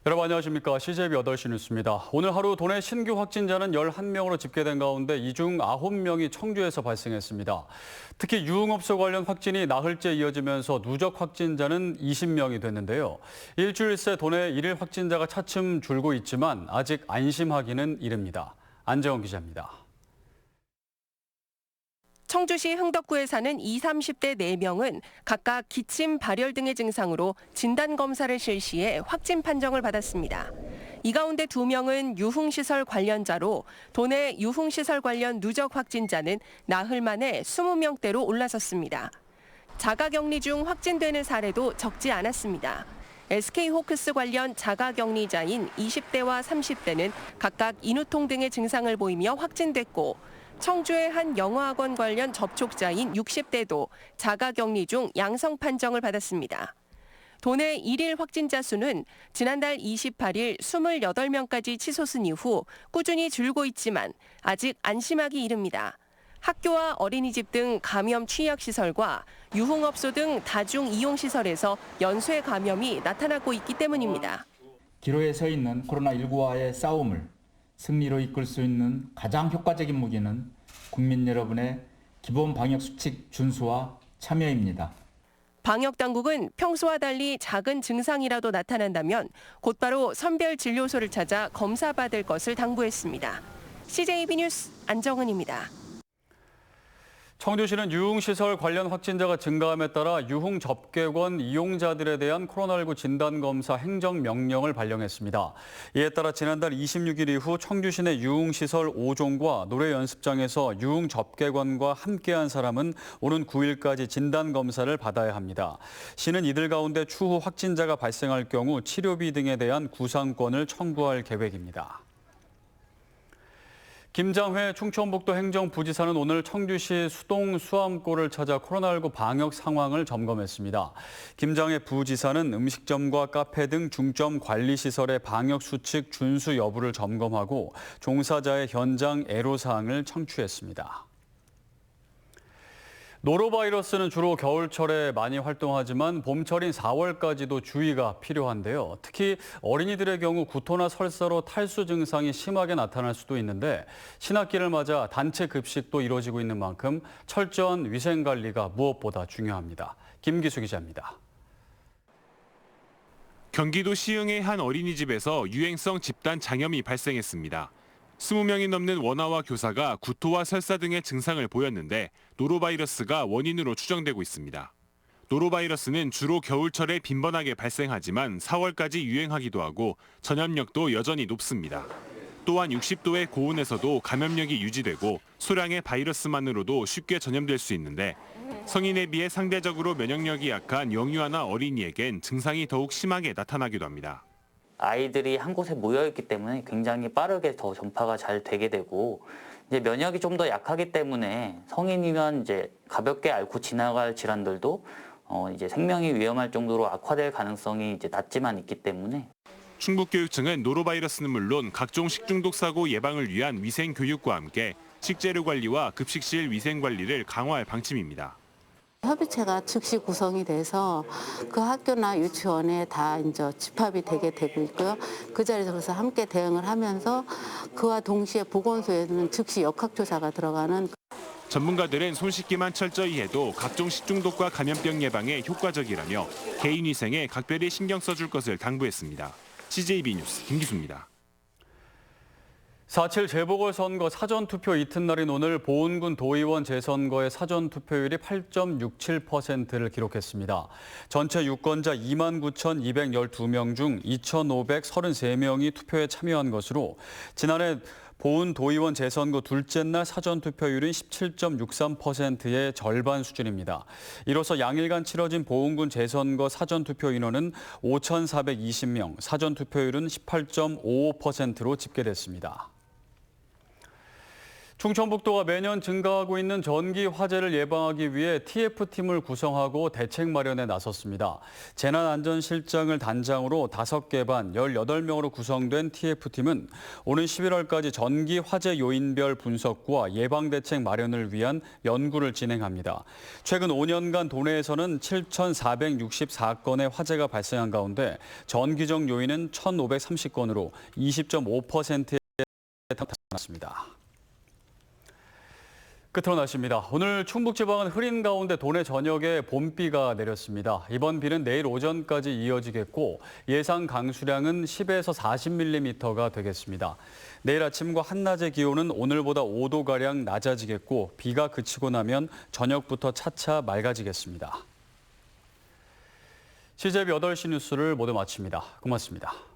여러분 안녕하십니까. CJB 8시 뉴스입니다. 오늘 하루 도내 신규 확진자는 11명으로 집계된 가운데 이 중 9명이 청주에서 발생했습니다. 특히 유흥업소 관련 확진이 나흘째 이어지면서 누적 확진자는 20명이 됐는데요. 일주일 새 도내 일일 확진자가 차츰 줄고 있지만 아직 안심하기는 이릅니다. 안재원 기자입니다. 청주시 흥덕구에 사는 20, 30대 4명은 각각 기침, 발열 등의 증상으로 진단검사를 실시해 확진 판정을 받았습니다. 이 가운데 2명은 유흥시설 관련자로 도내 유흥시설 관련 누적 확진자는 나흘 만에 20명대로 올라섰습니다. 자가격리 중 확진되는 사례도 적지 않았습니다. SK호크스 관련 자가격리자인 20대와 30대는 각각 인후통 등의 증상을 보이며 확진됐고 청주의 한 영어학원 관련 접촉자인 60대도 자가격리 중 양성 판정을 받았습니다. 도내 일일 확진자 수는 지난달 28일 28명까지 치솟은 이후 꾸준히 줄고 있지만 아직 안심하기 이릅니다. 학교와 어린이집 등 감염 취약시설과 유흥업소 등 다중이용시설에서 연쇄 감염이 나타나고 있기 때문입니다. 기로에 서 있는 코로나19와의 싸움을 승리로 이끌 수 있는 가장 효과적인 무기는 국민 여러분의 기본 방역 수칙 준수와 참여입니다. 방역당국은 평소와 달리 작은 증상이라도 나타난다면 곧바로 선별진료소를 찾아 검사받을 것을 당부했습니다. CJB 뉴스 안정은입니다. 청주시는 유흥시설 관련 확진자가 증가함에 따라 유흥접객원 이용자들에 대한 코로나19 진단검사 행정명령을 발령했습니다. 이에 따라 지난달 26일 이후 청주시 내 유흥시설 5종과 노래연습장에서 유흥접객원과 함께한 사람은 오는 9일까지 진단검사를 받아야 합니다. 시는 이들 가운데 추후 확진자가 발생할 경우 치료비 등에 대한 구상권을 청구할 계획입니다. 김장회 충청북도 행정부지사는 오늘 청주시 수동 수암골을 찾아 코로나19 방역 상황을 점검했습니다. 김장회 부지사는 음식점과 카페 등 중점 관리시설의 방역 수칙 준수 여부를 점검하고 종사자의 현장 애로사항을 청취했습니다. 노로바이러스는 주로 겨울철에 많이 활동하지만 봄철인 4월까지도 주의가 필요한데요. 특히 어린이들의 경우 구토나 설사로 탈수 증상이 심하게 나타날 수도 있는데 신학기를 맞아 단체 급식도 이루어지고 있는 만큼 철저한 위생 관리가 무엇보다 중요합니다. 김기수 기자입니다. 경기도 시흥의 한 어린이집에서 유행성 집단 장염이 발생했습니다. 20명이 넘는 원아와 교사가 구토와 설사 등의 증상을 보였는데 노로바이러스가 원인으로 추정되고 있습니다. 노로바이러스는 주로 겨울철에 빈번하게 발생하지만 4월까지 유행하기도 하고 전염력도 여전히 높습니다. 또한 60도의 고온에서도 감염력이 유지되고 소량의 바이러스만으로도 쉽게 전염될 수 있는데 성인에 비해 상대적으로 면역력이 약한 영유아나 어린이에겐 증상이 더욱 심하게 나타나기도 합니다. 아이들이 한 곳에 모여 있기 때문에 굉장히 빠르게 더 전파가 잘 되게 되고 이제 면역이 좀 더 약하기 때문에 성인이면 이제 가볍게 앓고 지나갈 질환들도 이제 생명이 위험할 정도로 악화될 가능성이 이제 낮지만 있기 때문에 충북교육청은 노로바이러스는 물론 각종 식중독 사고 예방을 위한 위생 교육과 함께 식재료 관리와 급식실 위생 관리를 강화할 방침입니다. 협의체가 즉시 구성이 돼서 그 학교나 유치원에 다 이제 집합이 되게 되고 있고요. 그 자리에서 그래서 함께 대응을 하면서 그와 동시에 보건소에는 즉시 역학조사가 들어가는. 전문가들은 손 씻기만 철저히 해도 각종 식중독과 감염병 예방에 효과적이라며 개인 위생에 각별히 신경 써줄 것을 당부했습니다. CJB 뉴스 김기수입니다. 4.7 재보궐선거 사전투표 이튿날인 오늘 보은군 도의원 재선거의 사전투표율이 8.67%를 기록했습니다. 전체 유권자 29,212명 중 2,533명이 투표에 참여한 것으로 지난해 보은 도의원 재선거 둘째 날 사전투표율은 17.63%의 절반 수준입니다. 이로써 양일간 치러진 보은군 재선거 사전투표 인원은 5,420명, 사전투표율은 18.55%로 집계됐습니다. 충청북도가 매년 증가하고 있는 전기 화재를 예방하기 위해 TF팀을 구성하고 대책 마련에 나섰습니다. 재난안전실장을 단장으로 5개 반 18명으로 구성된 TF팀은 오는 11월까지 전기 화재 요인별 분석과 예방 대책 마련을 위한 연구를 진행합니다. 최근 5년간 도내에서는 7,464건의 화재가 발생한 가운데 전기적 요인은 1,530건으로 20.5%에 나타났습니다. 끝으로 날씨입니다. 오늘 충북지방은 흐린 가운데 도내 전역에 봄비가 내렸습니다. 이번 비는 내일 오전까지 이어지겠고 예상 강수량은 10에서 40mm가 되겠습니다. 내일 아침과 한낮의 기온은 오늘보다 5도가량 낮아지겠고 비가 그치고 나면 저녁부터 차차 맑아지겠습니다. CJB 8시 뉴스를 모두 마칩니다. 고맙습니다.